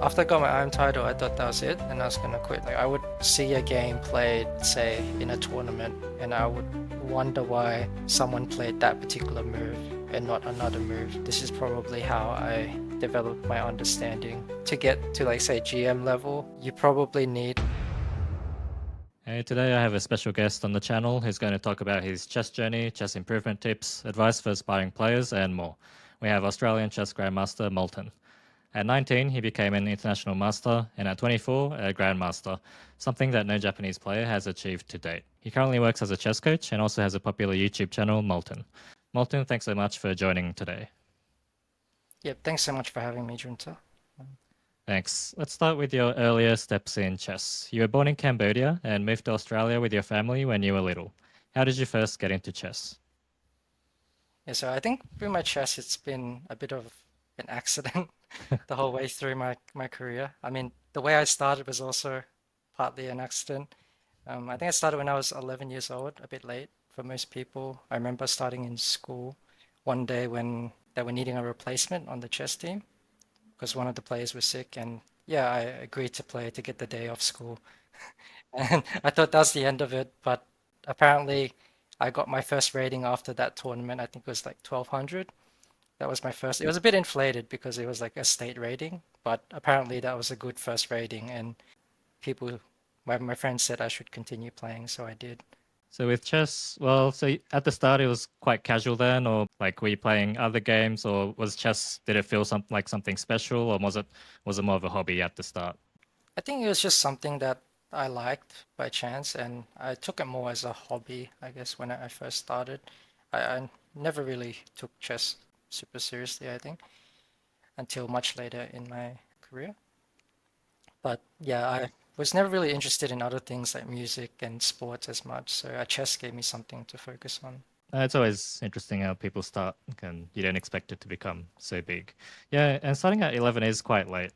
After I got my IM title, I thought that was it and I was gonna quit. Like I would see a game played, say, in a tournament, and I would wonder why someone played that particular move and not another move. This is probably how I developed my understanding. To get to like say GM level, you probably need. Hey, today I have a special guest on the channel who's going to talk about his chess journey, chess improvement tips, advice for aspiring players, and more. We have Australian chess grandmaster Moulthun. At 19, he became an international master, and at 24, a grandmaster, something that no Japanese player has achieved to date. He currently works as a chess coach and also has a popular YouTube channel, Moulthun. Moulthun, thanks so much for joining today. Yeah, thanks so much for having me, Junta. Thanks. Let's start with your earlier steps in chess. You were born in Cambodia and moved to Australia with your family when you were little. How did you first get into chess? Yeah, so I think with my chess, it's been a bit of an accident the whole way through my career. I mean, the way I started was also partly an accident. I think I started when I was 11 years old, a bit late for most people. I remember starting in school one day when they were needing a replacement on the chess team because one of the players was sick, and yeah, I agreed to play to get the day off school. And I thought that was the end of it, but apparently I got my first rating after that tournament. I think it was like 1200. That was my first. It was a bit inflated because it was like a state rating, but apparently that was a good first rating, and people, my friends said I should continue playing, so I did. So with chess, well, so at the start it was quite casual then, or like were you playing other games, or was chess? Did it feel like something special, or was it more of a hobby at the start? I think it was just something that I liked by chance, and I took it more as a hobby, I guess, when I first started. I never really took chess super seriously, I think, until much later in my career. But yeah, I was never really interested in other things like music and sports as much, so chess gave me something to focus on. It's always interesting how people start, and you don't expect it to become so big. Yeah, and starting at 11 is quite late,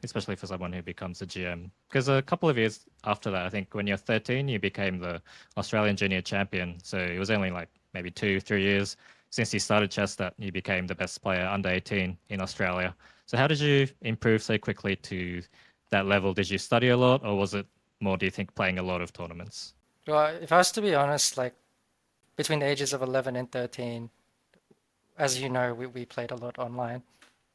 especially for someone who becomes a GM. Because a couple of years after that, I think when you're 13, you became the Australian junior champion. So it was only like maybe 2, 3 years since you started chess that you became the best player under 18 in Australia. So how did you improve so quickly to that level? Did you study a lot, or was it more, do you think, playing a lot of tournaments? Well, if I was to be honest, like between the ages of 11 and 13, as you know, we played a lot online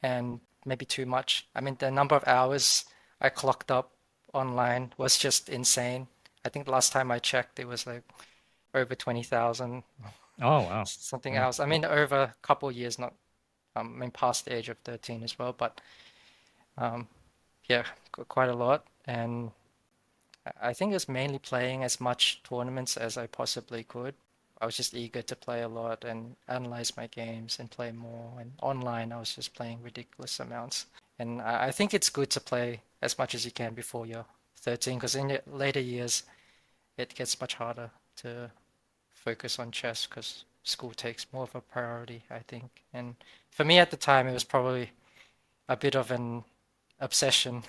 and maybe too much. I mean, the number of hours I clocked up online was just insane. I think the last time I checked, it was like over 20,000, Oh, wow. something Yeah. else. I mean, over a couple years, not, I mean, past the age of 13 as well, but um, yeah, quite a lot. And I think it's mainly playing as much tournaments as I possibly could. I was just eager to play a lot and analyze my games and play more. And online, I was just playing ridiculous amounts. And I think it's good to play as much as you can before you're 13, because in your later years, it gets much harder to focus on chess because school takes more of a priority, I think. And for me at the time, it was probably a bit of an obsession.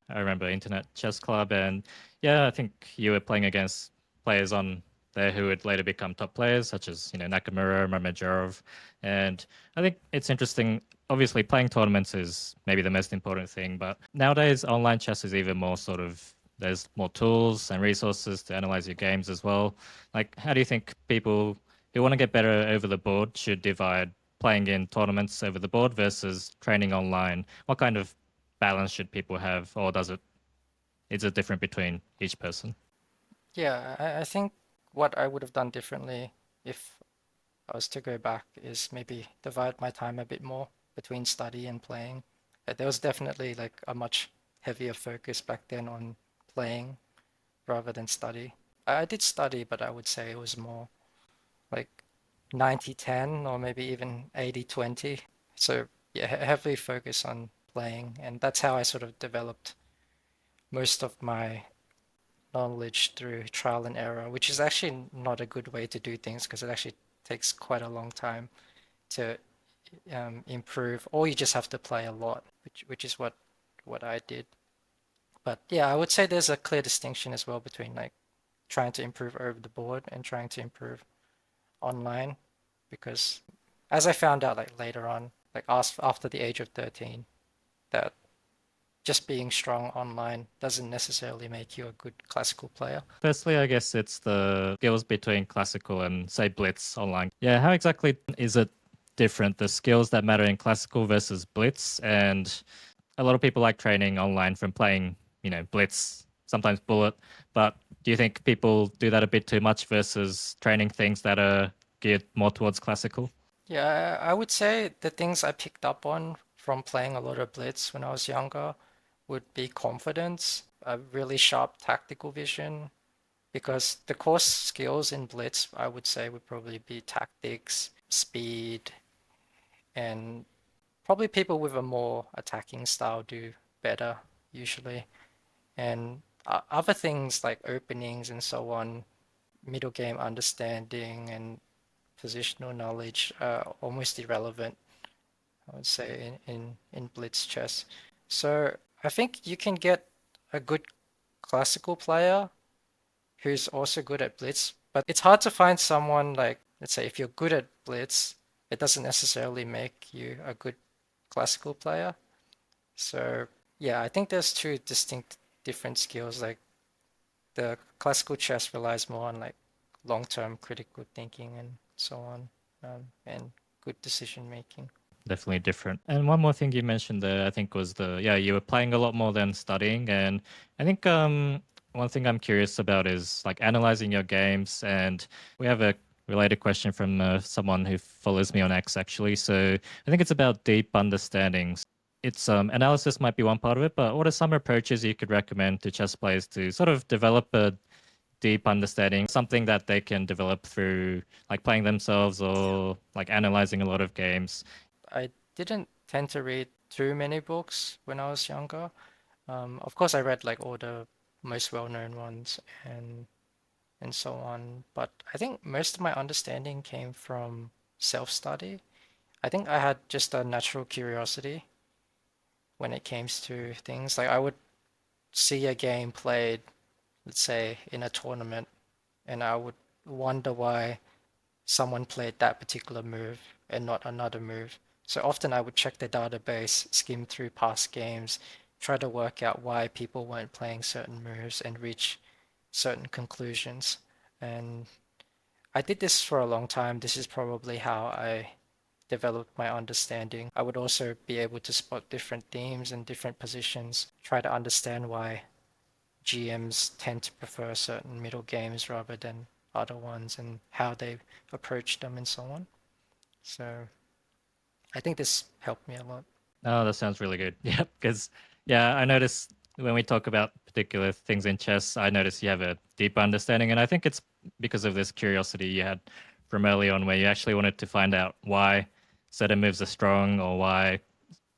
I remember Internet Chess Club, and yeah, I think you were playing against players on there who would later become top players, such as Nakamura, Mamajorov, and I think it's interesting. Obviously, playing tournaments is maybe the most important thing, but nowadays online chess is even more sort of there's more tools and resources to analyze your games as well. Like, how do you think people who want to get better over the board should divide playing in tournaments over the board versus training online? What kind of balance should people have, or is it different between each person? Yeah, I think what I would have done differently if I was to go back is maybe divide my time a bit more between study and playing. There was definitely like a much heavier focus back then on playing rather than study. I did study, but I would say it was more like 90-10 or maybe even 80-20. So yeah, heavily focus on playing, and that's how I sort of developed most of my knowledge through trial and error, which is actually not a good way to do things because it actually takes quite a long time to improve, or you just have to play a lot, which is what I did. But yeah, I would say there's a clear distinction as well between like trying to improve over the board and trying to improve online, because as I found out like later on, like after the age of 13, that just being strong online doesn't necessarily make you a good classical player. Firstly, I guess it's the skills between classical and, say, blitz online. Yeah, how exactly is it different, the skills that matter in classical versus blitz? And a lot of people like training online from playing, blitz, sometimes bullet. But do you think people do that a bit too much versus training things that are geared more towards classical? Yeah, I would say the things I picked up on from playing a lot of blitz when I was younger would be confidence, a really sharp tactical vision, because the core skills in blitz, I would say, would probably be tactics, speed, and probably people with a more attacking style do better usually. And other things like openings and so on, middle game understanding and positional knowledge are almost irrelevant, I would say, in blitz chess. So I think you can get a good classical player who's also good at blitz, but it's hard to find someone like, let's say, if you're good at blitz, it doesn't necessarily make you a good classical player. So yeah, I think there's two distinct different skills. Like the classical chess relies more on like long-term critical thinking and so on, and good decision making. Definitely different. And one more thing you mentioned there, I think, was you were playing a lot more than studying. And I think one thing I'm curious about is like analyzing your games. And we have a related question from someone who follows me on X, actually. So I think it's about deep understandings. It's analysis might be one part of it, but what are some approaches you could recommend to chess players to sort of develop a deep understanding, something that they can develop through like playing themselves or like analyzing a lot of games? I didn't tend to read too many books when I was younger. Of course, I read like all the most well-known ones and so on, but I think most of my understanding came from self-study. I think I had just a natural curiosity when it came to things. Like I would see a game played, let's say, in a tournament, and I would wonder why someone played that particular move and not another move. So often I would check the database, skim through past games, try to work out why people weren't playing certain moves and reach certain conclusions. And I did this for a long time. This is probably how I developed my understanding. I would also be able to spot different themes and different positions, try to understand why GMs tend to prefer certain middle games rather than other ones and how they approach them and so on. So I think this helped me a lot. Oh, that sounds really good. Yeah, because I notice when we talk about particular things in chess, I notice you have a deep understanding, and I think it's because of this curiosity you had from early on, where you actually wanted to find out why certain moves are strong or why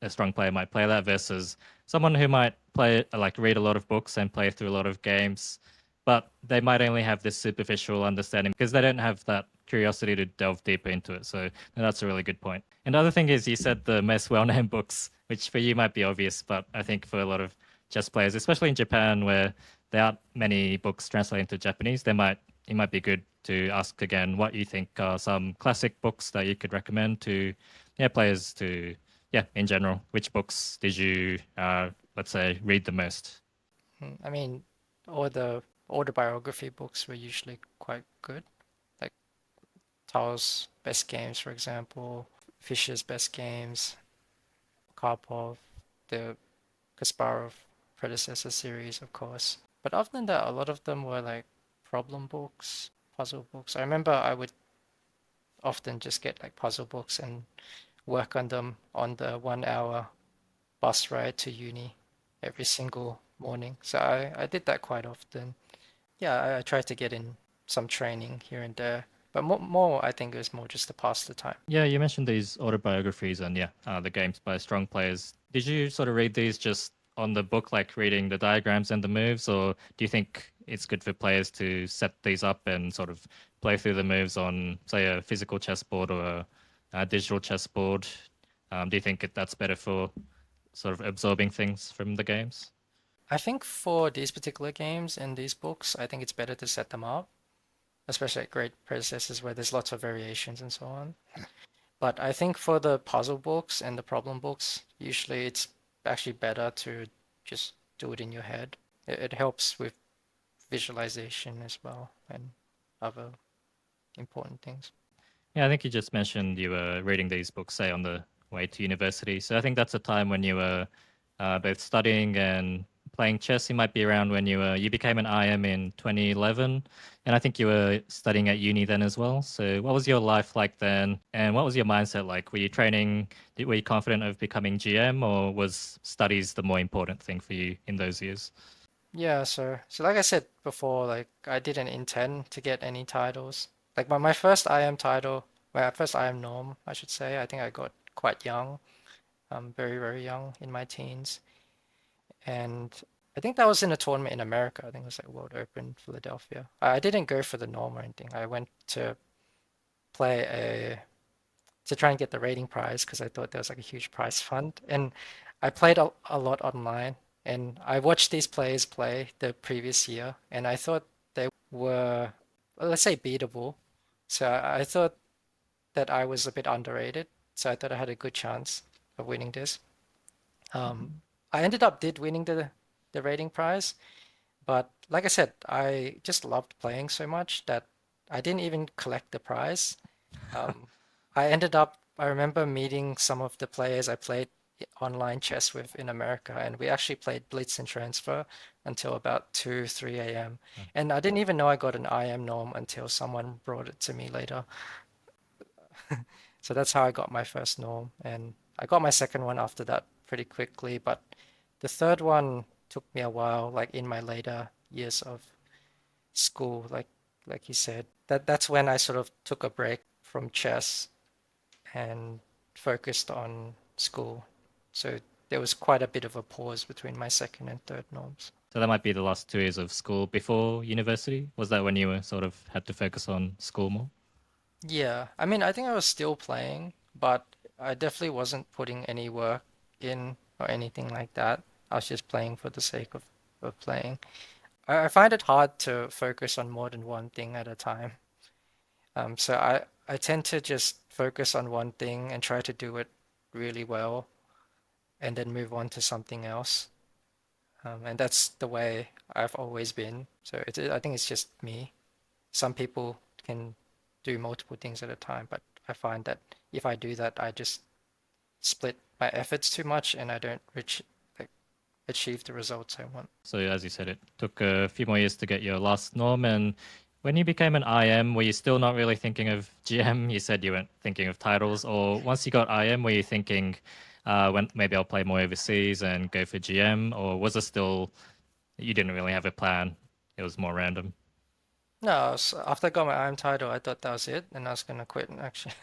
a strong player might play that versus someone who might play like read a lot of books and play through a lot of games, but they might only have this superficial understanding because they don't have that curiosity to delve deeper into it. So that's a really good point. And the other thing is, you said the most well-known books, which for you might be obvious, but I think for a lot of chess players, especially in Japan, where there aren't many books translated into Japanese, it might be good to ask again what you think are some classic books that you could recommend to players to in general. Which books did you let's say read the most? I mean, all the autobiography books were usually quite good, like Tao's best games, for example, Fischer's best games, Karpov, the Kasparov predecessor series, of course. But other than that, a lot of them were like problem books, puzzle books. I remember I would often just get like puzzle books and work on them on the 1 hour bus ride to uni every single morning. So I did that quite often. Yeah, I tried to get in some training here and there. But more, I think it was more just to pass the time. Yeah, you mentioned these autobiographies and the games by strong players. Did you sort of read these just on the book, like reading the diagrams and the moves, or do you think it's good for players to set these up and sort of play through the moves on, say, a physical chessboard or a digital chessboard? Do you think that's better for sort of absorbing things from the games? I think for these particular games and these books, I think it's better to set them up, especially at great predecessors where there's lots of variations and so on. But I think for the puzzle books and the problem books, usually it's actually better to just do it in your head. It helps with visualization as well and other important things. Yeah, I think you just mentioned you were reading these books, say, on the way to university. So I think that's a time when you were both studying and playing chess. You might be around when you became an IM in 2011, and I think you were studying at uni then as well. So what was your life like then, and what was your mindset like? Were you training? Were you confident of becoming GM, or was studies the more important thing for you in those years? Yeah, so like I said before, like I didn't intend to get any titles. Like my first IM title, my first IM norm, I should say, I think I got quite young, very, very young in my teens. And I think that was in a tournament in America. I think it was like World Open Philadelphia. I didn't go for the norm or anything. I went to play to try and get the rating prize because I thought there was like a huge prize fund. And I played a lot online and I watched these players play the previous year and I thought they were, well, let's say, beatable. So I thought that I was a bit underrated. So I thought I had a good chance of winning this. I ended up did winning the rating prize, but like I said, I just loved playing so much that I didn't even collect the prize. Um, I remember meeting some of the players I played online chess with in America, and we actually played blitz and transfer until about 2, 3 a.m. And I didn't even know I got an IM norm until someone brought it to me later. So that's how I got my first norm, and I got my second one after that pretty quickly, but the third one took me a while, like in my later years of school, like you said. That's when I sort of took a break from chess and focused on school. So there was quite a bit of a pause between my second and third norms. So that might be the last 2 years of school before university. Was that when you were sort of had to focus on school more? Yeah, I mean, I think I was still playing, but I definitely wasn't putting any work in or anything like that. I was just playing for the sake of playing. I find it hard to focus on more than one thing at a time. So I tend to just focus on one thing and try to do it really well and then move on to something else. And that's the way I've always been. So I think it's just me. Some people can do multiple things at a time, but I find that if I do that, I just split my efforts too much and I don't reach like achieve the results I want. So as you said, it took a few more years to get your last norm. And when you became an IM, were you still not really thinking of GM? You said you weren't thinking of titles. Or once you got IM, were you thinking, when maybe I'll play more overseas and go for GM? Or was it still, you didn't really have a plan? It was more random. No, so after I got my IM title, I thought that was it, and I was gonna quit. Actually,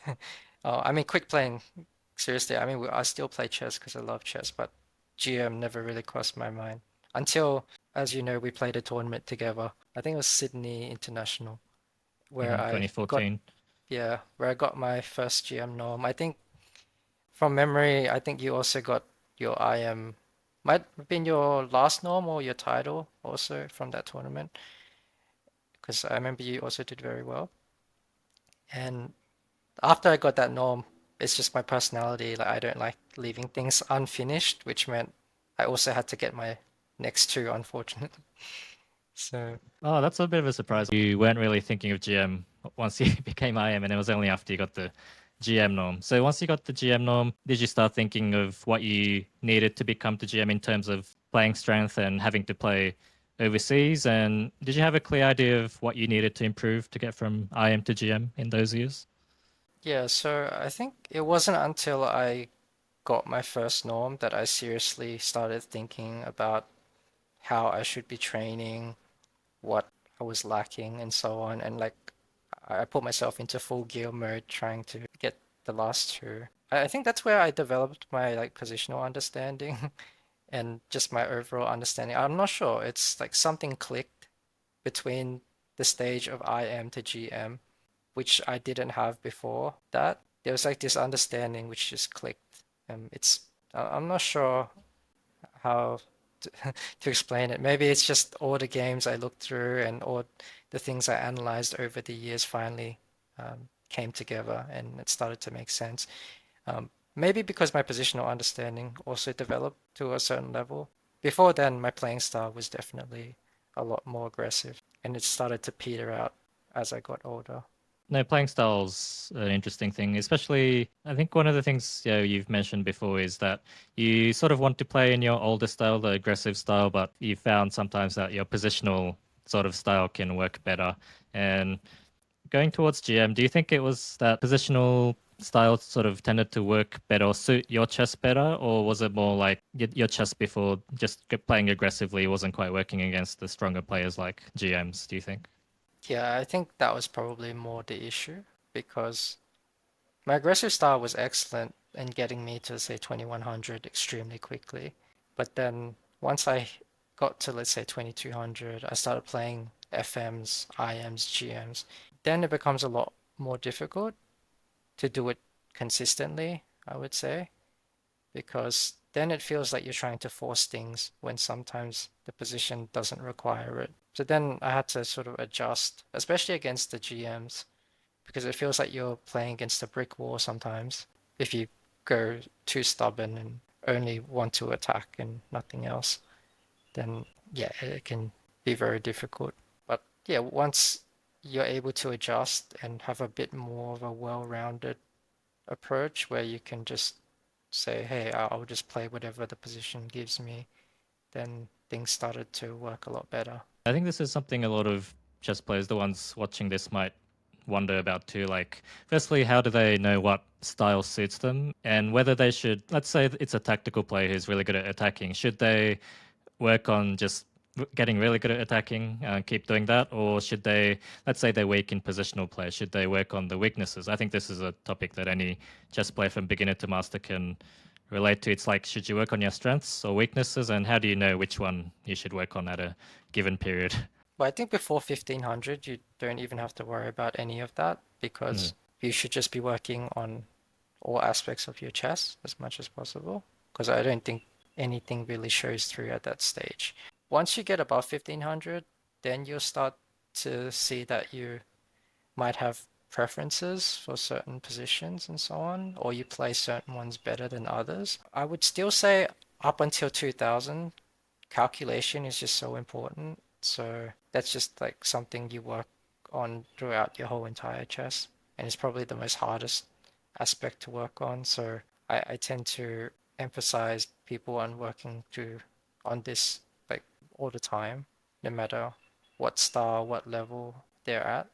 I mean, quit playing. Seriously, I mean, I still play chess because I love chess, but GM never really crossed my mind until, as you know, we played a tournament together. I think it was Sydney International, where In I got 2014. yeah, where I got my first GM norm. I think from memory, I think you also got your IM, might have been your last norm or your title also from that tournament, because I remember you also did very well. And after I got that norm, it's just my personality. Like I don't like leaving things unfinished, which meant I also had to get my next two, unfortunately. So Oh, that's a bit of a surprise. You weren't really thinking of GM once you became IM, and it was only after you got the GM norm. So once you got the GM norm, did you start thinking of what you needed to become the GM in terms of playing strength and having to play overseas? And did you have a clear idea of what you needed to improve to get from IM to GM in those years? yeah, so I think it wasn't until I got my first norm that I seriously started thinking about how I should be training, what I was lacking, and so on. And like I put myself into full gear mode trying to get the last two. I think that's where I developed my like positional understanding and just my overall understanding. I'm not sure. It's like something clicked between the stage of IM to GM, which I didn't have before that. There was like this understanding which just clicked. I'm not sure how to, to explain it. Maybe it's just all the games I looked through and all the things I analyzed over the years finally came together and it started to make sense. Maybe because my positional understanding also developed to a certain level. before then, my playing style was definitely a lot more aggressive, and it started to peter out as I got older. No, playing style's an interesting thing, especially I think one of the things you've mentioned before is that you sort of want to play in your older style, the aggressive style, but you found sometimes that your positional sort of style can work better. And going towards GM, do you think it was that positional style sort of tended to work better or suit your chess better, or was it more like your chess before just playing aggressively wasn't quite working against the stronger players like GMs, do you think? Yeah, I think that was probably more the issue because my aggressive style was excellent in getting me to, say, 2100 extremely quickly. But then once I got to, let's say, 2200, I started playing FMs, IMs, GMs. Then it becomes a lot more difficult to do it consistently, I would say, because then it feels like you're trying to force things when sometimes the position doesn't require it. So then I had to sort of adjust, especially against the GMs, because it feels like you're playing against a brick wall sometimes if you go too stubborn and only want to attack and nothing else. Then yeah, it can be very difficult. But yeah, once you're able to adjust and have a bit more of a well-rounded approach where you can just say, hey, I'll just play whatever the position gives me, then things started to work a lot better. I think this is something a lot of chess players, the ones watching this, might wonder about too. Like, firstly, how do they know what style suits them and whether they should, let's say it's a tactical player who's really good at attacking, should they work on just getting really good at attacking, keep doing that, or should they, let's say they're weak in positional play, should they work on the weaknesses? I think this is a topic that any chess player from beginner to master can relate to. It's like, should you work on your strengths or weaknesses, and how do you know which one you should work on at a given period? But I think before 1500, you don't even have to worry about any of that because you should just be working on all aspects of your chess as much as possible. Because I don't think anything really shows through at that stage. Once you get above 1500, then you'll start to see that you might have preferences for certain positions and so on, or you play certain ones better than others. I would still say up until 2000, calculation is just so important. So that's just like something you work on throughout your whole entire chess, and it's probably the most hardest aspect to work on. So I tend to emphasize people on working on this like all the time, no matter what style, what level they're at.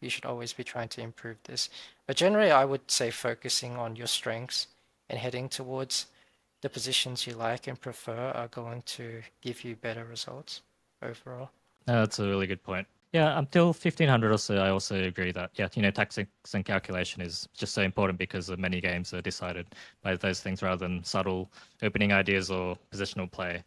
You should always be trying to improve this. But generally, I would say focusing on your strengths and heading towards the positions you like and prefer are going to give you better results overall. No, that's a really good point. Yeah, until 1500 or so, I also agree that, tactics and calculation is just so important because many games are decided by those things rather than subtle opening ideas or positional play.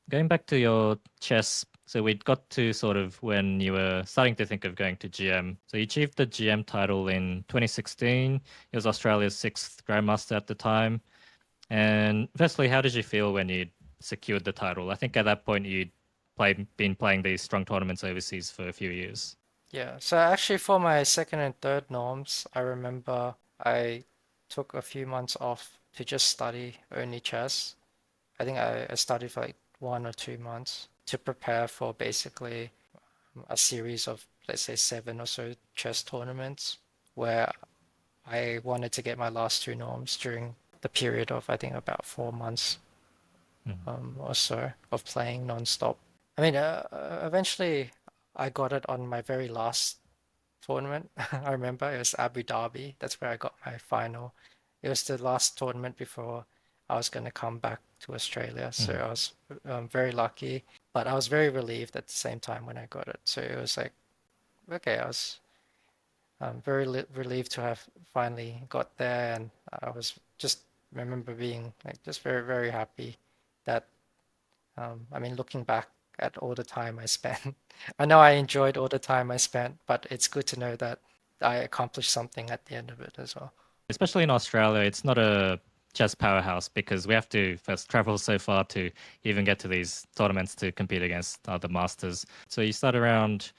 Going back to your chess, so we got to sort of when you were starting to think of going to GM. So you achieved the GM title in 2016. It was Australia's 6th Grandmaster at the time. And firstly, how did you feel when you secured the title? I think at that point you'd been playing these strong tournaments overseas for a few years. Yeah, so actually for my second and third norms, I remember I took a few months off to just study only chess. I think I studied for like 1 or 2 months to prepare for basically a series of, let's say, 7 or so chess tournaments where I wanted to get my last 2 norms during the period of, I think, about 4 months or so of playing non-stop. I mean, eventually I got it on my very last tournament. I remember it was Abu Dhabi. That's where I got my final. It was the last tournament before I was going to come back to Australia. So I was very lucky, but I was very relieved at the same time when I got it. So it was like, okay, I was very relieved to have finally got there. And I was just remember being like just very, very happy that, I mean, looking back at all the time I spent, I know I enjoyed all the time I spent, but it's good to know that I accomplished something at the end of it as well. Especially in Australia, it's not a chess powerhouse because we have to first travel so far to even get to these tournaments to compete against other masters. So you start around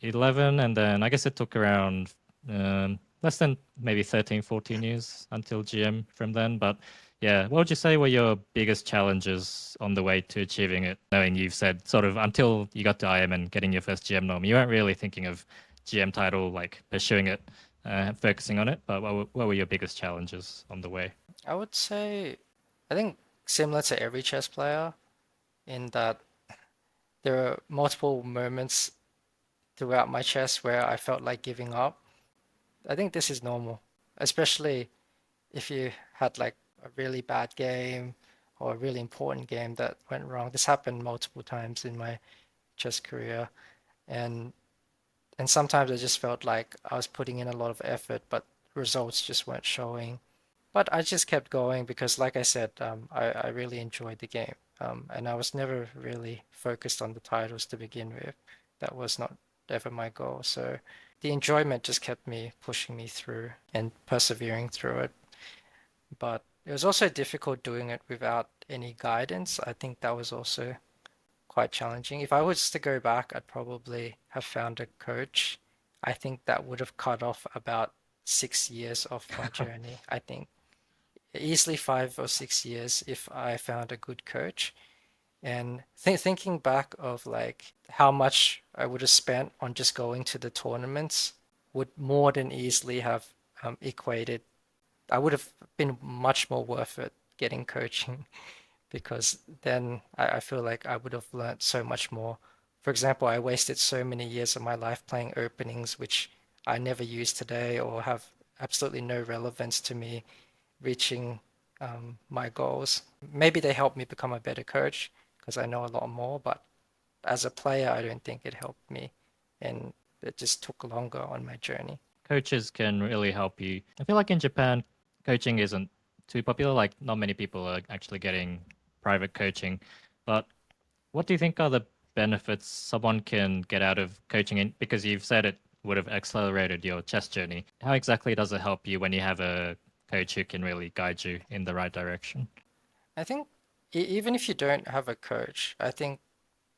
11, and then I guess it took around less than maybe 13, 14 years until GM from then. But Yeah, what would you say were your biggest challenges on the way to achieving it? Knowing you've said sort of until you got to IM and getting your first GM norm, you weren't really thinking of GM title, like pursuing it, focusing on it. But what were your biggest challenges on the way? I would say, I think similar to every chess player, in that there are multiple moments throughout my chess where I felt like giving up. I think this is normal, especially if you had like a really bad game or a really important game that went wrong. This happened multiple times in my chess career, and and sometimes I just felt like I was putting in a lot of effort, but results just weren't showing. But I just kept going because, like I said, I really enjoyed the game, and I was never really focused on the titles to begin with. That was not ever my goal. So the enjoyment just kept me pushing me through and persevering through it. But it was also difficult doing it without any guidance. I think that was also quite challenging. If I was to go back, I'd probably have found a coach. I think that would have cut off about 6 years of my journey. I think easily 5 or 6 years if I found a good coach. And thinking back of like how much I would have spent on just going to the tournaments would more than easily have equated. I would have been much more worth it getting coaching because then I feel like I would have learned so much more. For example, I wasted so many years of my life playing openings, which I never use today or have absolutely no relevance to me reaching my goals. Maybe they helped me become a better coach because I know a lot more, but as a player, I don't think it helped me. And it just took longer on my journey. Coaches can really help you. I feel like in Japan, coaching isn't too popular. Like, not many people are actually getting private coaching. But what do you think are the benefits someone can get out of coaching? Because you've said it would have accelerated your chess journey. How exactly does it help you when you have a coach who can really guide you in the right direction? I think even if you don't have a coach, I think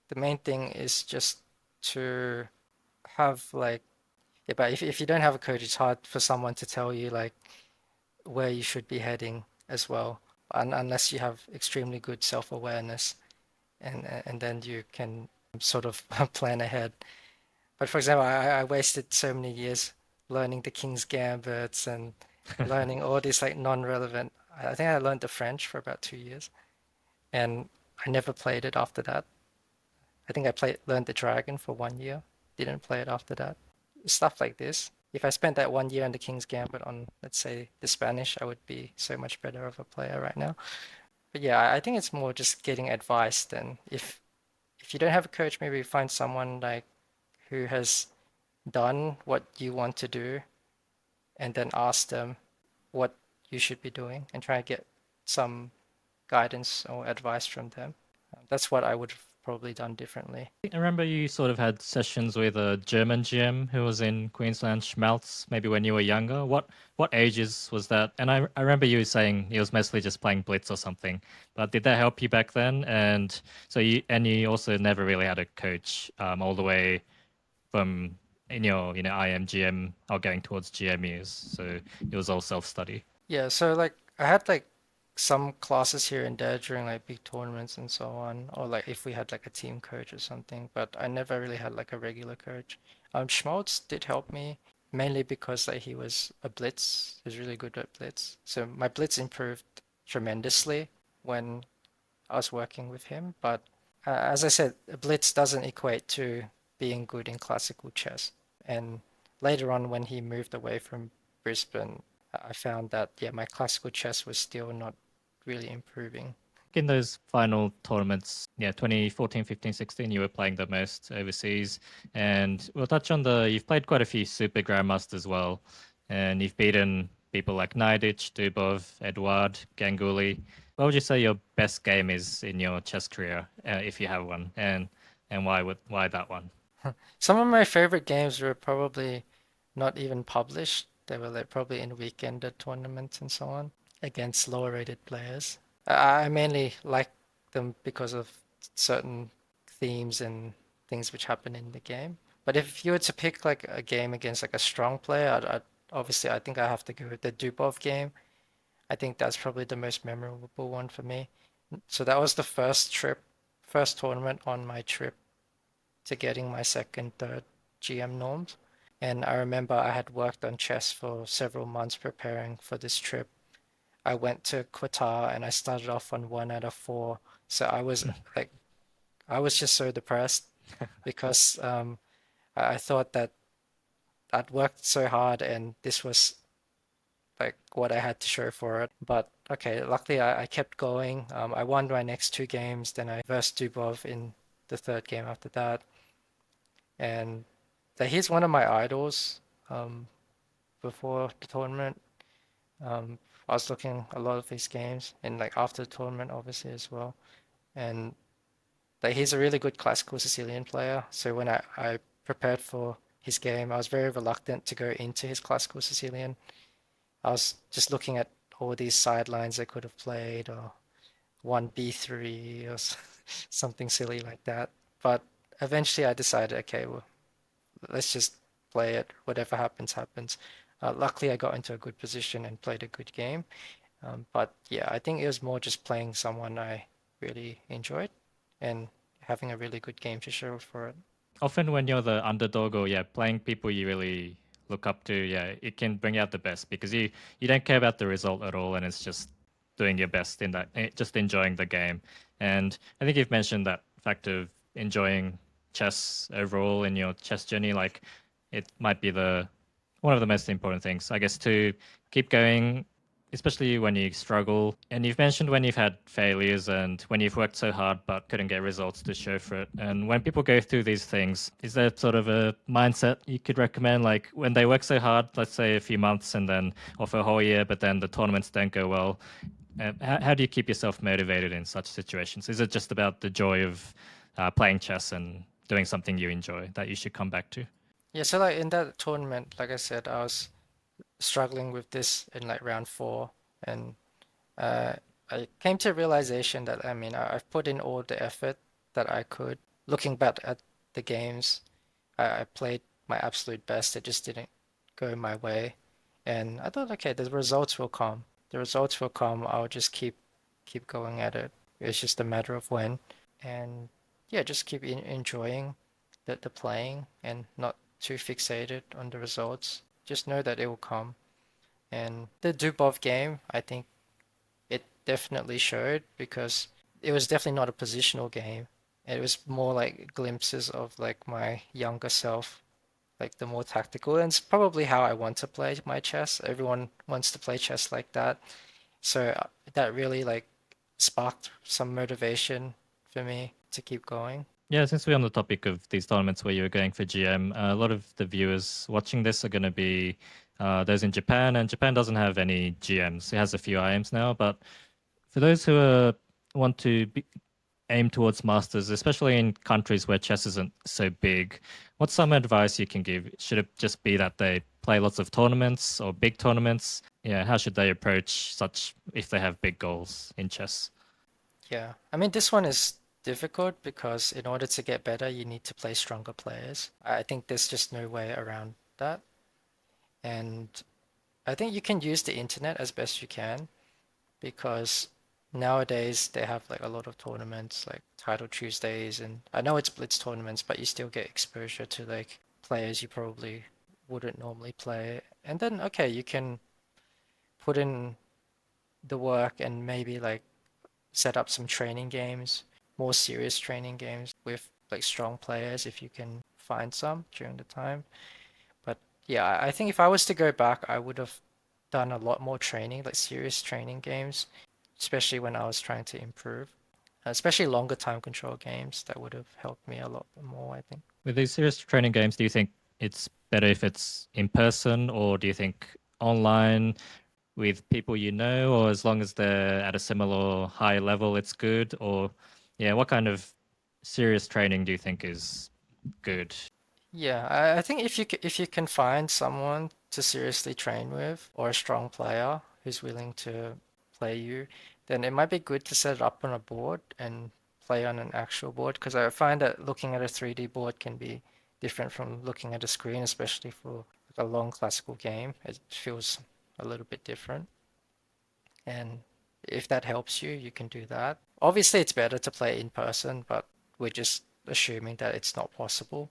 the main thing is just to have like, yeah, but if you don't have a coach, it's hard for someone to tell you like where you should be heading as well, unless you have extremely good self-awareness and then you can sort of plan ahead. But for example, I wasted so many years learning the King's Gambits and learning all these like non-relevant. I think I learned the French for about 2 years, and I never played it after that. I think learned the Dragon for 1 year, didn't play it after that. Stuff like this. If I spent that 1 year on the King's Gambit on, let's say, the Spanish, I would be so much better of a player right now. But yeah, I think it's more just getting advice than if you don't have a coach, maybe find someone like who has done what you want to do and then ask them what you should be doing and try to get some guidance or advice from them. That's what I would have probably done differently. I remember you sort of had sessions with a German GM who was in Queensland, Schmaltz, maybe when you were younger. What ages was that? And I remember you saying he was mostly just playing blitz or something. But did that help you back then? And so you also never really had a coach all the way from in your IM GM or going towards GM years. So it was all self study. Yeah, so like I had like some classes here and there during like big tournaments and so on, or like if we had like a team coach or something, but I never really had like a regular coach. Schmaltz did help me mainly because like he was a blitz, he was really good at blitz. So my blitz improved tremendously when I was working with him, but as I said, blitz doesn't equate to being good in classical chess. And later on, when he moved away from Brisbane, I found that yeah, my classical chess was still not really improving. In those final tournaments, yeah, 2014, 15, 16, you were playing the most overseas. And we'll touch on you've played quite a few super grandmasters as well. And you've beaten people like Naidich, Dubov, Edouard, Ganguly. What would you say your best game is in your chess career, if you have one? And why that one? Some of my favorite games were probably not even published. They were like probably in weekended tournaments and so on against lower rated players. I mainly like them because of certain themes and things which happen in the game. But if you were to pick like a game against like a strong player, obviously I think I have to go with the Dubov game. I think that's probably the most memorable one for me. So that was the first tournament on my trip to getting my second, third GM norms. And I remember I had worked on chess for several months preparing for this trip. I went to Qatar and I started off on 1 out of 4. So I was just so depressed because I thought that I'd worked so hard and this was like what I had to show for it. But okay, luckily I kept going. I won my next 2 games, then I versed Dubov in the third game after that. And he's one of my idols before the tournament. I was looking a lot of his games and like after the tournament obviously as well. And like he's a really good classical Sicilian player. So when I prepared for his game, I was very reluctant to go into his classical Sicilian. I was just looking at all these sidelines I could have played or 1b3 or something silly like that. But eventually I decided, okay, well, let's just play it. Whatever happens, happens. Luckily, I got into a good position and played a good game. But yeah, I think it was more just playing someone I really enjoyed and having a really good game to show for it. Often when you're the underdog or playing people you really look up to, it can bring out the best because you don't care about the result at all and it's just doing your best in that, just enjoying the game. And I think you've mentioned that fact of enjoying chess overall in your chess journey. Like it might be one of the most important things, I guess, to keep going, especially when you struggle. And you've mentioned when you've had failures and when you've worked so hard but couldn't get results to show for it. And when people go through these things, is there sort of a mindset you could recommend? Like when they work so hard, let's say a few months and then or for a whole year, but then the tournaments don't go well. How do you keep yourself motivated in such situations? Is it just about the joy of playing chess and doing something you enjoy that you should come back to? Yeah, so like in that tournament, like I said, I was struggling with this in like round 4, and uh, I came to a realization that I mean I've put in all the effort that I could. Looking back at the games, I played my absolute best. It just didn't go my way, and I thought, okay, the results will come. The results will come. I'll just keep going at it. It's just a matter of when, and yeah, just keep enjoying the playing and not too fixated on the results. Just know that it will come. And the Dubov game, I think it definitely showed because it was definitely not a positional game. It was more like glimpses of like my younger self, like the more tactical. And it's probably how I want to play my chess. Everyone wants to play chess like that. So that really like sparked some motivation for me to keep going. Yeah, since we're on the topic of these tournaments where you're going for GM, a lot of the viewers watching this are going to be those in Japan, and Japan doesn't have any GMs. It has a few IMs now, but for those who want to aim towards masters, especially in countries where chess isn't so big, what's some advice you can give? Should it just be that they play lots of tournaments or big tournaments? Yeah, how should they approach such if they have big goals in chess? Yeah, I mean, this one is difficult because in order to get better, you need to play stronger players. I think there's just no way around that. And I think you can use the internet as best you can because nowadays they have like a lot of tournaments like Title Tuesdays, and I know it's blitz tournaments, but you still get exposure to like players you probably wouldn't normally play. And then, okay, you can put in the work and maybe like set up some training games, more serious training games with like strong players if you can find some during the time. But yeah, I think if I was to go back, I would have done a lot more training, like serious training games, especially when I was trying to improve, especially longer time control games. That would have helped me a lot more, I think. With these serious training games, do you think it's better if it's in person or do you think online with people you know, or as long as they're at a similar high level, it's good? Or, yeah, what kind of serious training do you think is good? Yeah, I think if you can find someone to seriously train with or a strong player who's willing to play you, then it might be good to set it up on a board and play on an actual board because I find that looking at a 3D board can be different from looking at a screen, especially for like a long classical game. It feels a little bit different. And if that helps you, you can do that. Obviously, it's better to play in person, but we're just assuming that it's not possible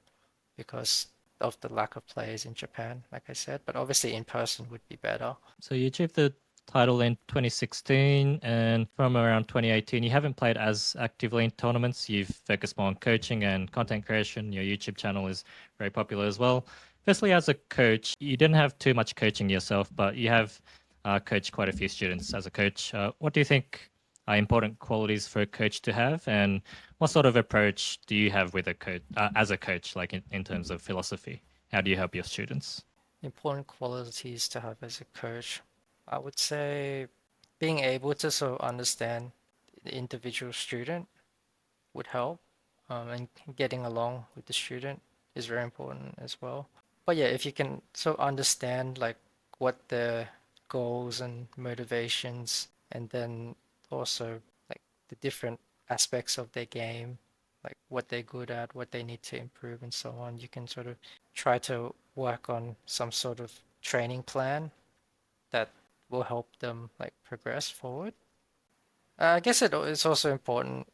because of the lack of players in Japan, like I said. But obviously, in person would be better. So you achieved the title in 2016, and from around 2018, you haven't played as actively in tournaments. You've focused more on coaching and content creation. Your YouTube channel is very popular as well. Firstly, as a coach, you didn't have too much coaching yourself, but you have coached quite a few students as a coach. What do you think are important qualities for a coach to have, and what sort of approach do you have with a coach as a coach, like in terms of philosophy? How do you help your students? Important qualities to have as a coach. I would say being able to sort of understand the individual student would help, and getting along with the student is very important as well. But yeah, if you can sort of understand like what their goals and motivations, and then also like the different aspects of their game, like what they're good at, what they need to improve, and so on, you can sort of try to work on some sort of training plan that will help them like progress forward. I guess it's also important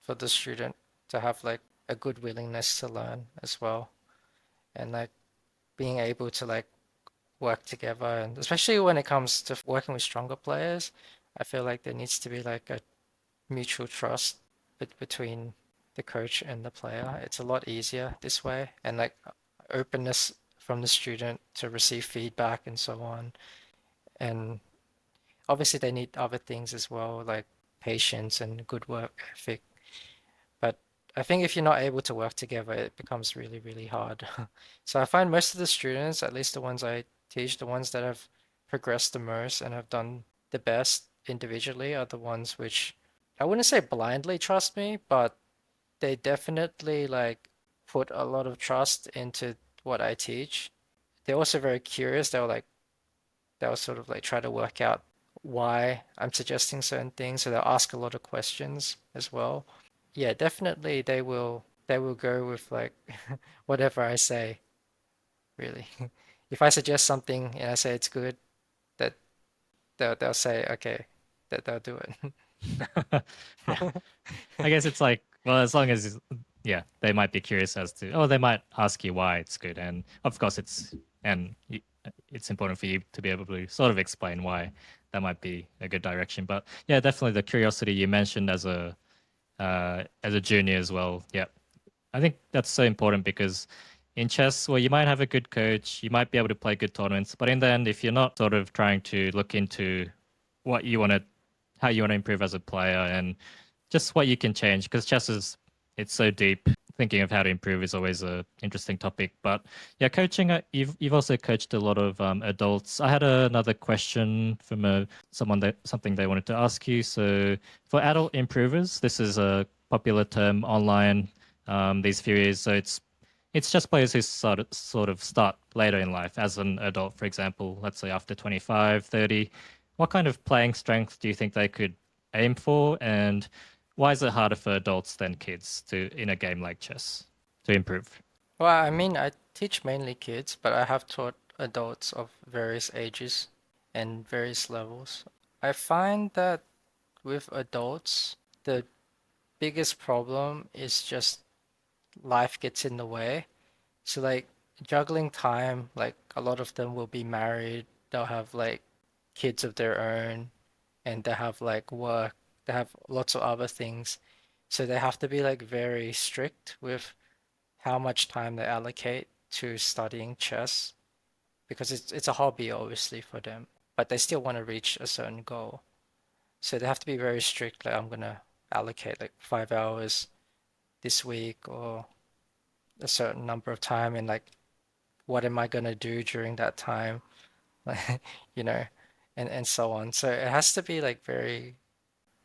for the student to have like a good willingness to learn as well, and like being able to like work together, and especially when it comes to working with stronger players, I feel like there needs to be like a mutual trust between the coach and the player. It's a lot easier this way, and like openness from the student to receive feedback and so on. And obviously they need other things as well, like patience and good work ethic. But I think if you're not able to work together, it becomes really, really hard. So I find most of the students, at least the ones I teach, the ones that have progressed the most and have done the best individually are the ones which I wouldn't say blindly trust me, but they definitely like put a lot of trust into what I teach. They're also very curious. They'll sort of like try to work out why I'm suggesting certain things. So they'll ask a lot of questions as well. Yeah, definitely they will go with like whatever I say, really. If I suggest something and I say it's good, that they'll say okay, that they'll do it. Yeah. I guess it's like, well, as long as, yeah, they might be curious as to, oh, they might ask you why it's good. And of course, it's important for you to be able to sort of explain why that might be a good direction. But yeah, definitely the curiosity you mentioned as a junior as well. Yeah, I think that's so important because in chess, well, you might have a good coach, you might be able to play good tournaments, but in the end, if you're not sort of trying to look into what you want to, how you want to improve as a player and just what you can change, because chess is, it's so deep. Thinking of how to improve is always a interesting topic. But yeah, coaching. You've also coached a lot of adults. I had another question from something they wanted to ask you. So for adult improvers, this is a popular term online these few years. So it's just players who sort of start later in life as an adult, for example, let's say after 25, 30. What kind of playing strength do you think they could aim for? And why is it harder for adults than kids to in a game like chess to improve? Well, I mean, I teach mainly kids, but I have taught adults of various ages and various levels. I find that with adults, the biggest problem is just life gets in the way. So like juggling time, like a lot of them will be married, they'll have like kids of their own, and they have like work, they have lots of other things. So they have to be like very strict with how much time they allocate to studying chess because it's a hobby obviously for them, but they still want to reach a certain goal. So they have to be very strict, like I'm gonna allocate like 5 hours this week or a certain number of time and like what am I gonna do during that time? Like, you know, and so on. So it has to be like very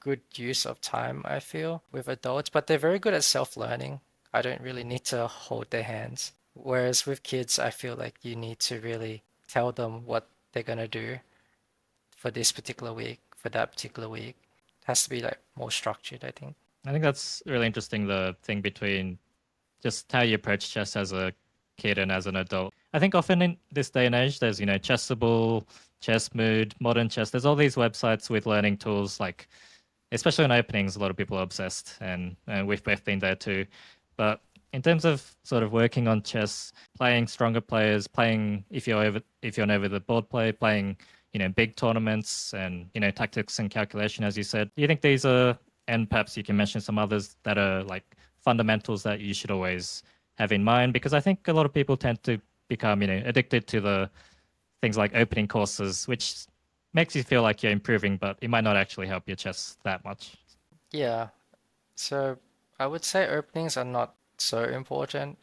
good use of time, I feel, with adults, but they're very good at self-learning. I don't really need to hold their hands. Whereas with kids, I feel like you need to really tell them what they're gonna do for this particular week, for that particular week. It has to be like more structured, I think. I think that's really interesting. The thing between just how you approach chess as a kid and as an adult. I think often in this day and age, there's Chessable, Chess Mood, Modern Chess. There's all these websites with learning tools, like especially on openings, a lot of people are obsessed, and we've both been there too. But in terms of sort of working on chess, playing stronger players, playing if you're over the board play, playing big tournaments, and tactics and calculation, as you said. Do you think these are, and perhaps you can mention some others that are like fundamentals that you should always have in mind? Because I think a lot of people tend to become addicted to the things like opening courses, which makes you feel like you're improving, but it might not actually help your chess that much. Yeah. So I would say openings are not so important.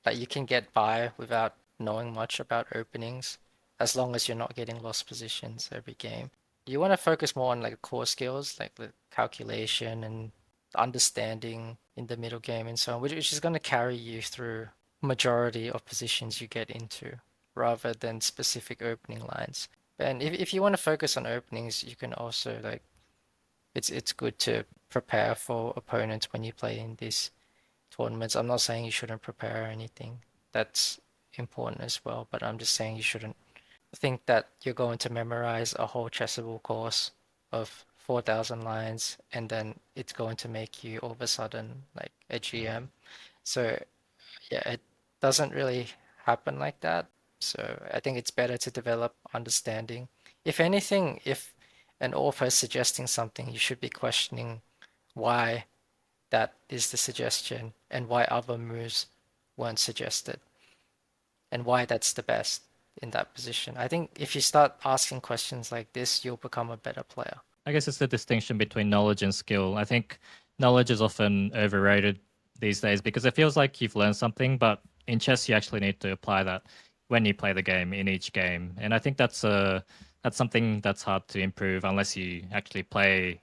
Like you can get by without knowing much about openings as long as you're not getting lost positions every game. You want to focus more on like core skills, like the calculation and understanding in the middle game and so on, which is going to carry you through majority of positions you get into rather than specific opening lines. And if you want to focus on openings, you can also like it's good to prepare for opponents when you play in these tournaments. I'm not saying you shouldn't prepare or anything. That's important as well, but I'm just saying you shouldn't think that you're going to memorize a whole chessable course of 4,000 lines and then it's going to make you all of a sudden like a GM. So yeah, it doesn't really happen like that. So I think it's better to develop understanding. If anything, if an author is suggesting something, you should be questioning why that is the suggestion and why other moves weren't suggested and why that's the best in that position. I think if you start asking questions like this, you'll become a better player. I guess it's the distinction between knowledge and skill. I think knowledge is often overrated these days because it feels like you've learned something, but in chess you actually need to apply that when you play the game in each game. And I think that's something that's hard to improve unless you actually play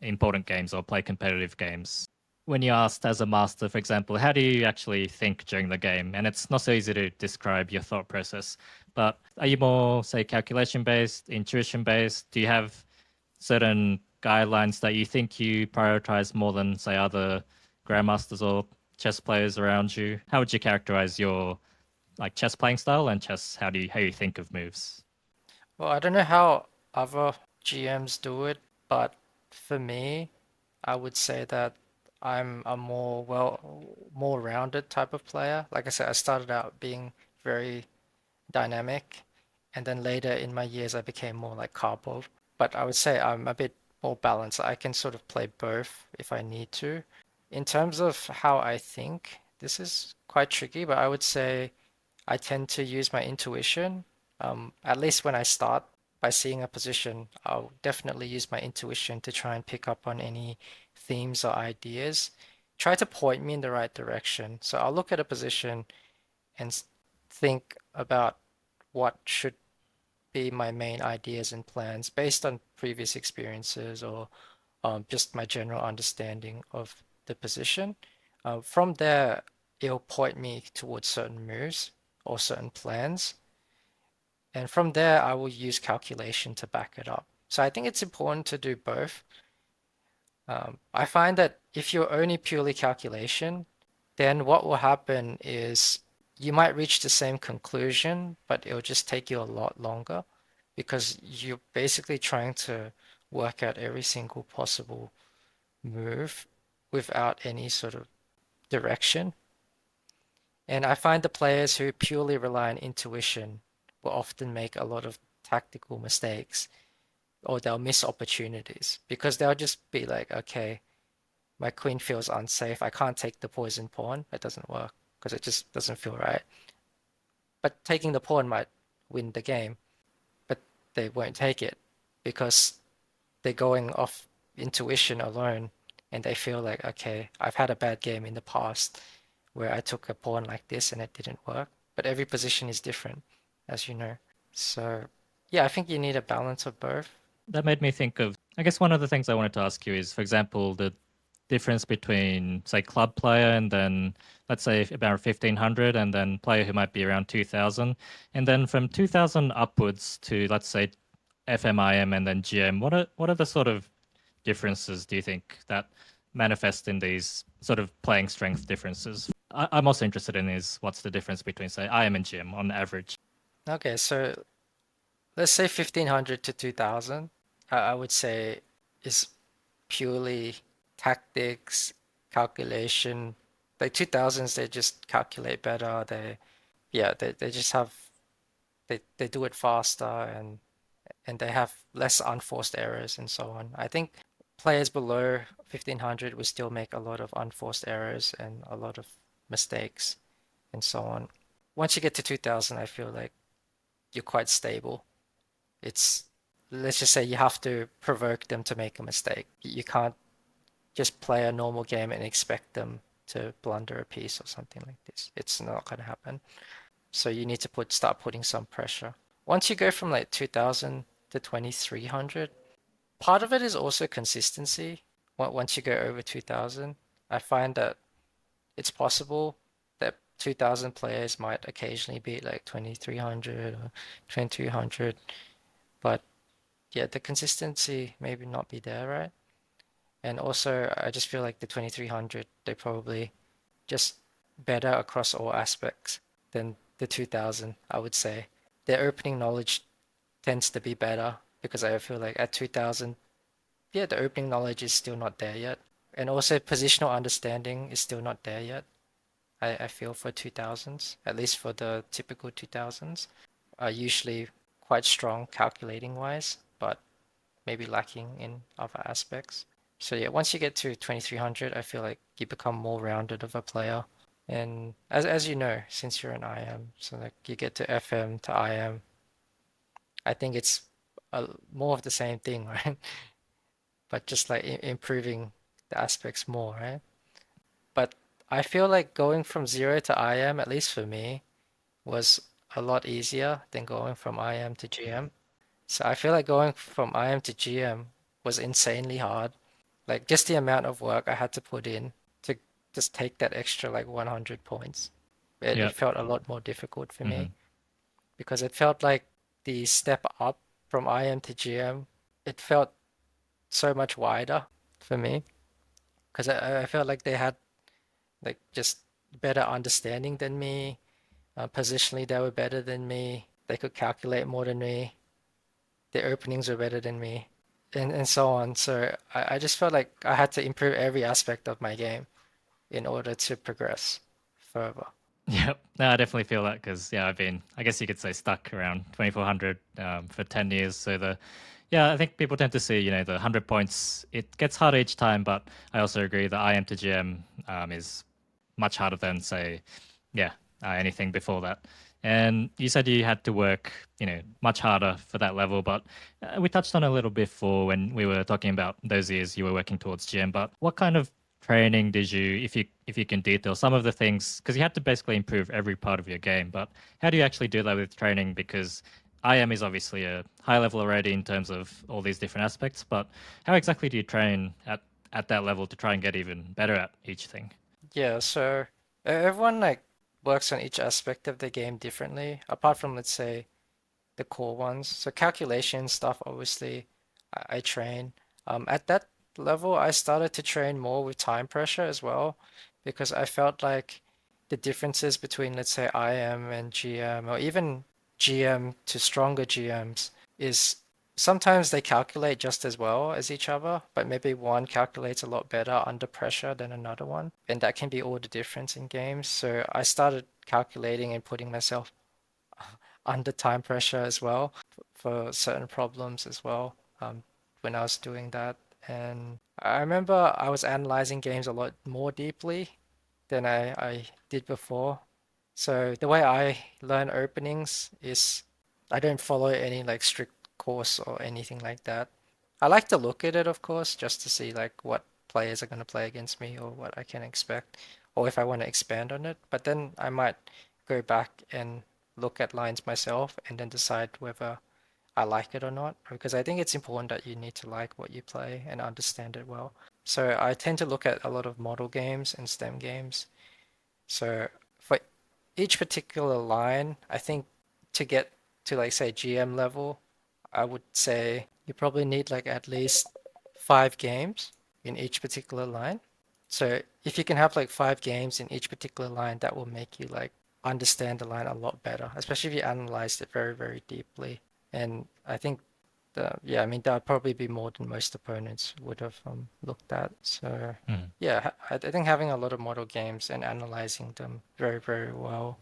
important games or play competitive games. When you're asked as a master, for example, how do you actually think during the game? And it's not so easy to describe your thought process, but are you more, say, calculation based, intuition based? Do you have certain guidelines that you think you prioritize more than, say, other grandmasters or chess players around you? How would you characterize your like chess playing style and chess? How you think of moves? Well, I don't know how other GMs do it, but for me, I would say that I'm a more rounded type of player. Like I said, I started out being very dynamic, and then later in my years I became more like Karpov. But I would say I'm a bit more balanced. I can sort of play both if I need to. In terms of how I think, this is quite tricky, but I would say I tend to use my intuition. At least when I start by seeing a position, I'll definitely use my intuition to try and pick up on any themes or ideas. Try to point me in the right direction. So I'll look at a position and think about what should be my main ideas and plans based on previous experiences or just my general understanding of the position. From there, it'll point me towards certain moves or certain plans. And from there, I will use calculation to back it up. So I think it's important to do both. I find that if you're only purely calculation, then what will happen is you might reach the same conclusion, but it'll just take you a lot longer because you're basically trying to work out every single possible move without any sort of direction. And I find the players who purely rely on intuition will often make a lot of tactical mistakes or they'll miss opportunities because they'll just be like, okay, my queen feels unsafe. I can't take the poison pawn. It doesn't work because it just doesn't feel right. But taking the pawn might win the game, but they won't take it because they're going off intuition alone and they feel like, okay, I've had a bad game in the past where I took a pawn like this and it didn't work. But every position is different, as you know. So yeah, I think you need a balance of both. That made me think of, I guess one of the things I wanted to ask you is, for example, the difference between, say, club player and then, let's say, about 1500 and then player who might be around 2000. And then from 2000 upwards to, let's say, FMIM and then GM, what are the sort of differences do you think that manifest in these sort of playing strength differences? I'm also interested in is what's the difference between, say, IM and GM on average? Okay, so let's say 1500 to 2000, I would say is purely tactics, calculation. Like 2000s, they just calculate better. They just have they do it faster and they have less unforced errors and so on. I think players below 1500 will still make a lot of unforced errors and a lot of mistakes and so on. Once you get to 2000, I feel like you're quite stable. It's, let's just say you have to provoke them to make a mistake. You can't just play a normal game and expect them to blunder a piece or something like this. It's not going to happen. So you need to start putting some pressure. Once you go from like 2000 to 2300, part of it is also consistency. Once you go over 2000, I find that it's possible that 2000 players might occasionally beat like 2300 or 2200, but yeah, the consistency maybe not be there, right? And also, I just feel like the 2300, they probably just better across all aspects than the 2000, I would say. Their opening knowledge tends to be better because I feel like at 2000, yeah, the opening knowledge is still not there yet. And also positional understanding is still not there yet. I feel for 2000s, at least for the typical 2000s, are usually quite strong calculating wise, but maybe lacking in other aspects. So yeah, once you get to 2300, I feel like you become more rounded of a player. And as you know, since you're an IM, so like you get to FM to IM, I think it's more of the same thing, right? But just like improving the aspects more, right? But I feel like going from 0 to IM, at least for me, was a lot easier than going from IM to GM. So I feel like going from IM to GM was insanely hard. Like just the amount of work I had to put in to just take that extra like 100 points. It Yeah. felt a lot more difficult for Hmm. me because it felt like the step up from IM to GM, it felt so much wider for me because I felt like they had like just better understanding than me. Positionally, they were better than me. They could calculate more than me. Their openings were better than me, and so on. So I just felt like I had to improve every aspect of my game in order to progress further. Yep. No, I definitely feel that because yeah, I've been, I guess you could say, stuck around 2400 for 10 years. So yeah, I think people tend to see, the 100 points. It gets harder each time, but I also agree that IM to GM is much harder than say, yeah, anything before that. And you said you had to work, much harder for that level, but we touched on a little before when we were talking about those years you were working towards GM. But what kind of training did you, if you can detail some of the things, because you had to basically improve every part of your game, but how do you actually do that with training? Because IM is obviously a high level already in terms of all these different aspects, but how exactly do you train at that level to try and get even better at each thing? Yeah, so everyone like works on each aspect of the game differently, apart from let's say the core ones. So calculation stuff, obviously, I train. At that level, I started to train more with time pressure as well, because I felt like the differences between, let's say, IM and GM, or even GM to stronger GMs, is sometimes they calculate just as well as each other, but maybe one calculates a lot better under pressure than another one. And that can be all the difference in games. So I started calculating and putting myself under time pressure as well for certain problems as well when I was doing that. And I remember I was analyzing games a lot more deeply than I did before. So the way I learn openings is I don't follow any like strict course or anything like that. I like to look at it, of course, just to see like what players are going to play against me or what I can expect, or if I want to expand on it. But then I might go back and look at lines myself and then decide whether I like it or not, because I think it's important that you need to like what you play and understand it well. So I tend to look at a lot of model games and STEM games. So for each particular line, I think to get to like say GM level, I would say you probably need like at least 5 games in each particular line. So if you can have like 5 games in each particular line, that will make you like understand the line a lot better, especially if you analyze it very, very deeply. And I think I mean, that would probably be more than most opponents would have looked at. So yeah, I think having a lot of model games and analyzing them very, very well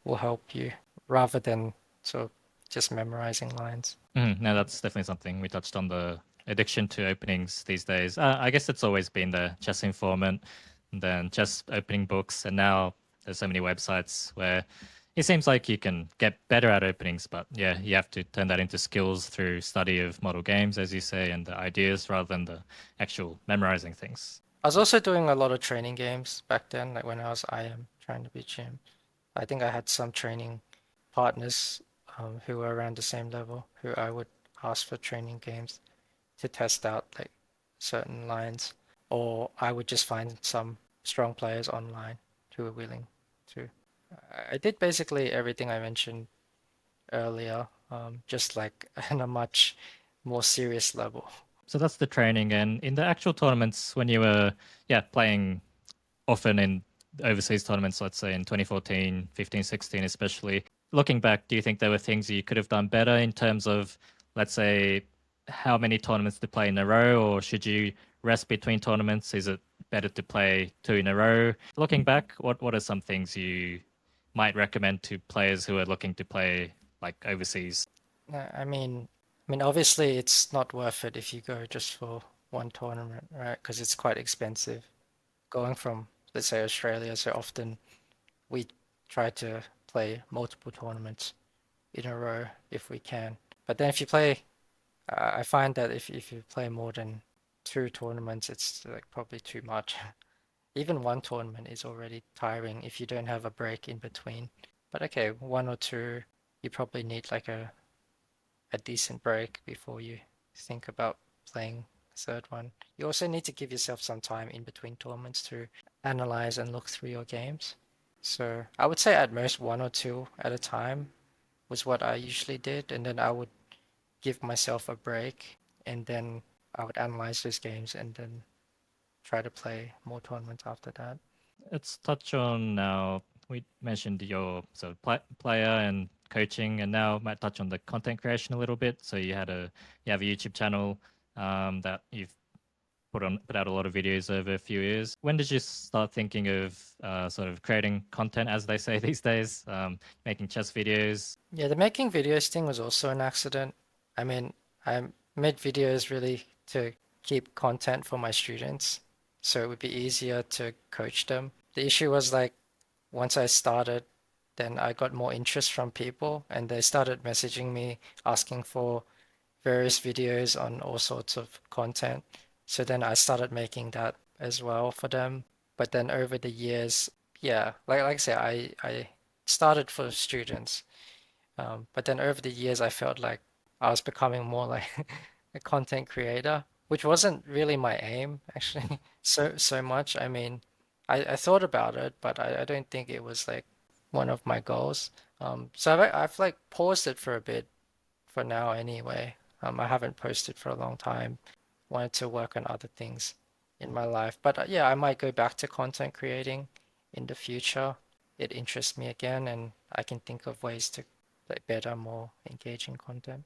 will help you rather than sort of just memorizing lines. No, that's definitely something we touched on, the addiction to openings these days. I guess it's always been the chess informant, and then chess opening books, and now there's so many websites where it seems like you can get better at openings, but yeah, you have to turn that into skills through study of model games, as you say, and the ideas rather than the actual memorizing things. I was also doing a lot of training games back then, like when I was IM trying to be GM. I think I had some training partners who were around the same level, who I would ask for training games to test out like certain lines, or I would just find some strong players online who were willing to. I did basically everything I mentioned earlier, just like on a much more serious level. So that's the training. And in the actual tournaments, when you were playing often in overseas tournaments, let's say in 2014, 15, 16 especially, looking back, do you think there were things you could have done better in terms of, let's say, how many tournaments to play in a row, or should you rest between tournaments? Is it better to play 2 in a row? Looking back, what are some things you might recommend to players who are looking to play like overseas? I mean, obviously it's not worth it if you go just for one tournament, right? Because it's quite expensive. Going from, let's say, Australia, so often we try to play multiple tournaments in a row if we can. But then if you play, I find that if you play more than 2 tournaments, it's like probably too much. Even one tournament is already tiring if you don't have a break in between. But okay, 1 or 2, you probably need like a decent break before you think about playing a third one. You also need to give yourself some time in between tournaments to analyze and look through your games. So I would say at most 1 or 2 at a time was what I usually did, and then I would give myself a break, and then I would analyze those games and then try to play more tournaments after that. Let's touch on now. We mentioned your sort of player and coaching, and now might touch on the content creation a little bit. So you have a YouTube channel that you've put out a lot of videos over a few years. When did you start thinking of sort of creating content, as they say these days, making chess videos? Yeah, the making videos thing was also an accident. I mean, I made videos really to keep content for my students, so it would be easier to coach them. The issue was like once I started, then I got more interest from people, and they started messaging me asking for various videos on all sorts of content. So then I started making that as well for them. But then over the years, yeah, like I say, I started for students. But then over the years, I felt like I was becoming more like a content creator, which wasn't really my aim actually so much. I mean, I thought about it, but I don't think it was like one of my goals. So I've like paused it for a bit for now anyway. I haven't posted for a long time. Wanted to work on other things in my life. But yeah, I might go back to content creating in the future. It interests me again, and I can think of ways to like better, more engaging content.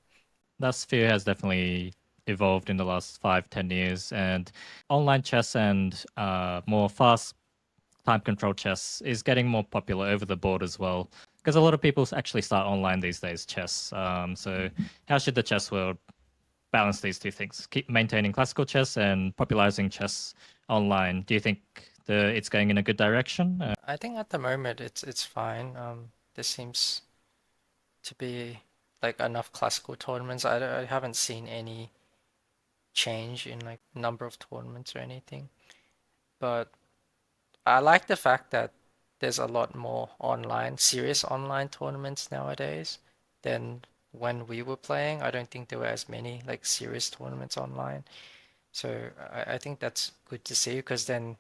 That sphere has definitely evolved in the last 5-10 years, and online chess and more fast time control chess is getting more popular over the board as well, because a lot of people actually start online these days, chess. So how should the chess world balance these two things? Keep maintaining classical chess and popularizing chess online. Do you think it's going in a good direction? I think at the moment it's fine. There seems to be like enough classical tournaments. I haven't seen any change in like number of tournaments or anything. But I like the fact that there's a lot more serious online tournaments nowadays than when we were playing. I don't think there were as many like serious tournaments online. So I think that's good to see, because then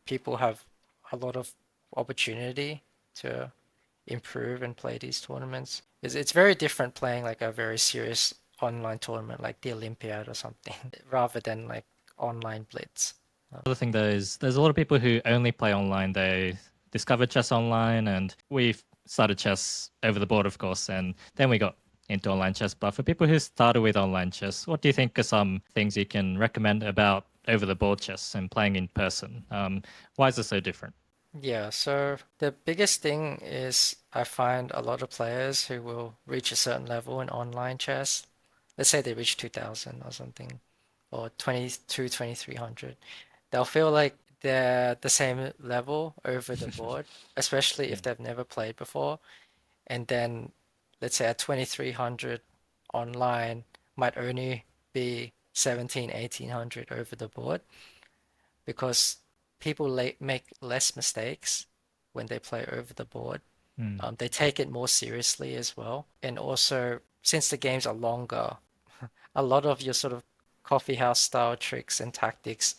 people have a lot of opportunity to improve and play these tournaments. It's very different playing like a very serious online tournament like the Olympiad or something rather than like online blitz. Another thing though is there's a lot of people who only play online. They discovered chess online, and we've started chess over the board, of course, and then we got into online chess. But for people who started with online chess, what do you think are some things you can recommend about over the board chess and playing in person? Why is it so different? Yeah, so the biggest thing is I find a lot of players who will reach a certain level in online chess. Let's say they reach 2000 or something, or 22, 2300. They'll feel like they're the same level over the board, especially if they've never played before. And then, let's say at 2300 online might only be 17, 1800 over the board because people make less mistakes when they play over the board. They take it more seriously as well. And also, since the games are longer, a lot of your sort of coffee house style tricks and tactics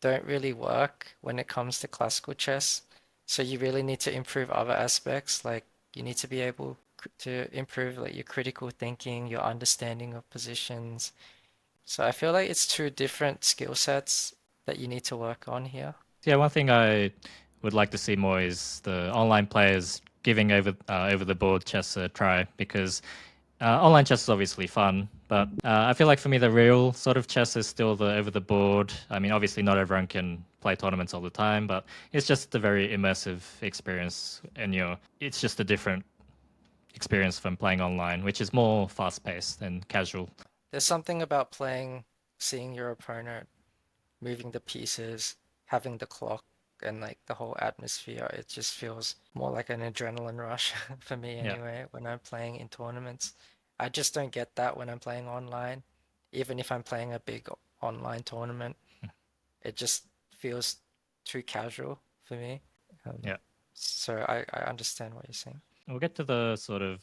don't really work when it comes to classical chess. So you really need to improve other aspects, like you need to be able to improve like your critical thinking, your understanding of positions. So I feel like it's two different skill sets that you need to work on here. Yeah, one thing I would like to see more is the online players giving over the board chess a try because online chess is obviously fun, but I feel like for me the real sort of chess is still the over the board. I mean, obviously not everyone can play tournaments all the time, but it's just a very immersive experience, and it's just a different experience from playing online, which is more fast paced and casual. There's something about playing, seeing your opponent, moving the pieces, having the clock, and like the whole atmosphere. It just feels more like an adrenaline rush for me Yeah. anyway when I'm playing in tournaments. I just don't get that when I'm playing online. Even if I'm playing a big online tournament, it just feels too casual for me. Yeah. So I understand what you're saying. We'll get to the sort of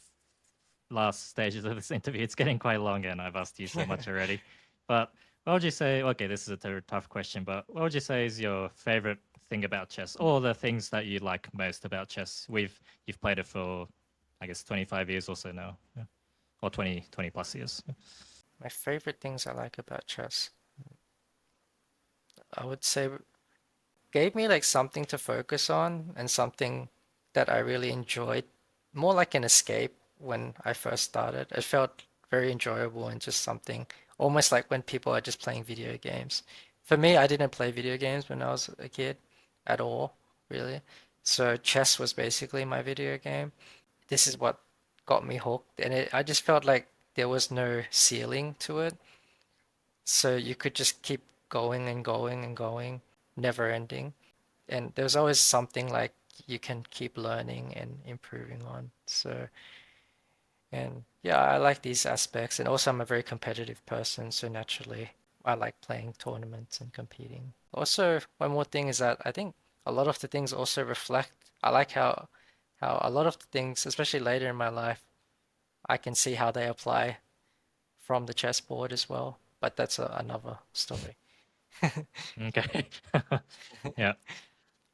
last stages of this interview. It's getting quite long, and I've asked you so much already. But what would you say? Okay, this is a tough question, but what would you say is your favorite thing about chess, or the things that you like most about chess? You've played it for, I guess, 25 years or so now, yeah. Or 20 plus years. My favorite things I like about chess, I would say gave me like something to focus on and something that I really enjoyed, more like an escape when I first started. It felt very enjoyable and just something almost like when people are just playing video games. For me, I didn't play video games when I was a kid at all, really. So chess was basically my video game. This is what got me hooked, and I just felt like there was no ceiling to it. So you could just keep going and going and going, never ending. And there's always something like you can keep learning and improving on. So, and yeah, I like these aspects. And also, I'm a very competitive person. So naturally, I like playing tournaments and competing. Also, one more thing is that I think a lot of the things also reflect, I like how a lot of the things, especially later in my life, I can see how they apply from the chessboard as well. But that's another story. Okay. Yeah.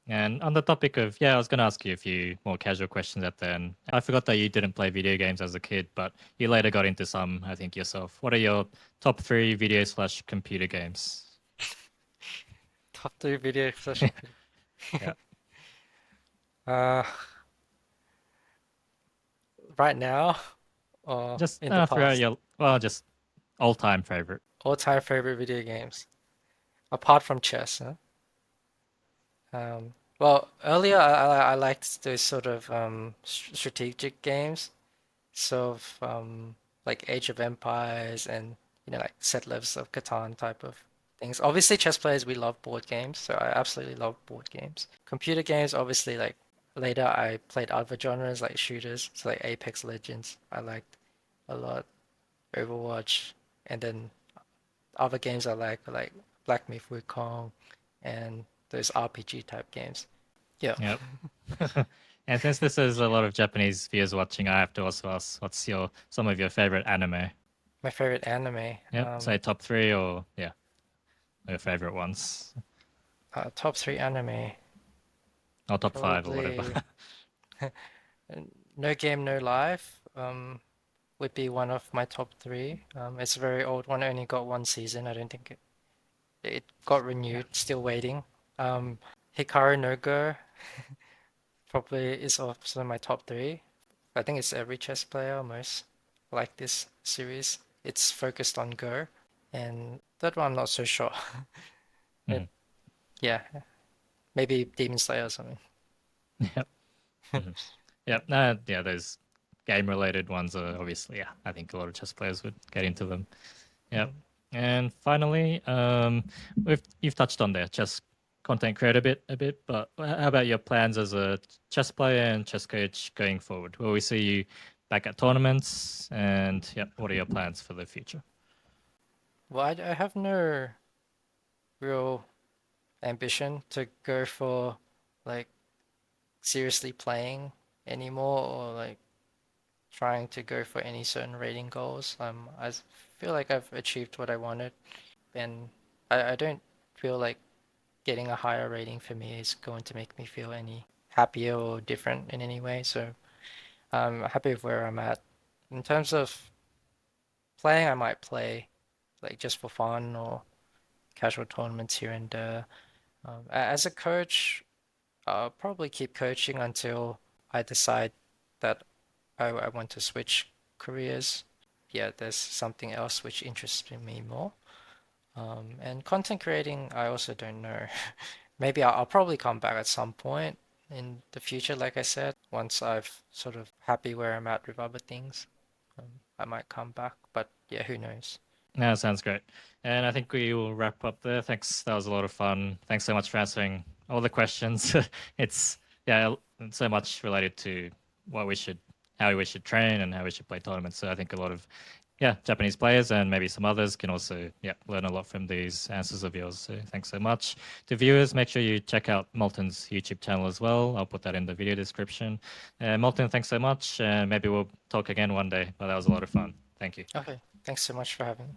And on the topic of, yeah, I was going to ask you a few more casual questions at the end. I forgot that you didn't play video games as a kid, but you later got into some, I think, yourself. What are your top three video slash computer games? Top three video session. Yeah. Uh, right now or Just in the throughout past? your, well, just all time favorite. All-time favorite video games, apart from chess, huh? Well, earlier I liked those sort of strategic games, so like Age of Empires and like Settlers of Catan type of things. Obviously, chess players we love board games, so I absolutely love board games. Computer games, obviously, like later I played other genres like shooters, so like Apex Legends, I liked a lot, Overwatch, and then other games I like Black Myth Wukong and those RPG type games. Yeah. Yep. And since this is a lot of Japanese viewers watching, I have to also ask, what's some of your favorite anime? My favorite anime. Yep. Say top three or yeah, your favorite ones. Top three anime. Or top five or whatever. Probably No Game No Life. Would be one of my top three. It's a very old one. Only got one season. I don't think it got renewed. Still waiting. Hikaru no Go probably is also my top three. I think it's every chess player almost like this series. It's focused on Go, and that one I'm not so sure. Mhm. Yeah, maybe Demon Slayer or something. Yep. Mhm. Yep. Yeah, those game-related ones are obviously, yeah, I think a lot of chess players would get into them. Yep. And finally, you've touched on the chess content creator a bit, but how about your plans as a chess player and chess coach going forward? Will we see you back at tournaments? And yeah, what are your plans for the future? Well, I have no real ambition to go for like seriously playing anymore or like trying to go for any certain rating goals. I feel like I've achieved what I wanted, and I don't feel like getting a higher rating for me is going to make me feel any happier or different in any way. So I'm happy with where I'm at. In terms of playing, I might play like just for fun or casual tournaments here and there. As a coach, I'll probably keep coaching until I decide that I want to switch careers. Yeah, there's something else which interests me more. And content creating, I also don't know. Maybe I'll probably come back at some point in the future, like I said, once I've sort of happy where I'm at with other things. I might come back, but yeah, who knows? No, sounds great. And I think we will wrap up there. Thanks. That was a lot of fun. Thanks so much for answering all the questions. It's yeah, it's so much related to what we should, how we should train and how we should play tournaments. So I think a lot of Japanese players and maybe some others can also learn a lot from these answers of yours. So thanks so much. To viewers, make sure you check out Moulton's YouTube channel as well. I'll put that in the video description. Moulton, thanks so much. Maybe we'll talk again one day. But that was a lot of fun. Thank you. Okay, thanks so much for having me.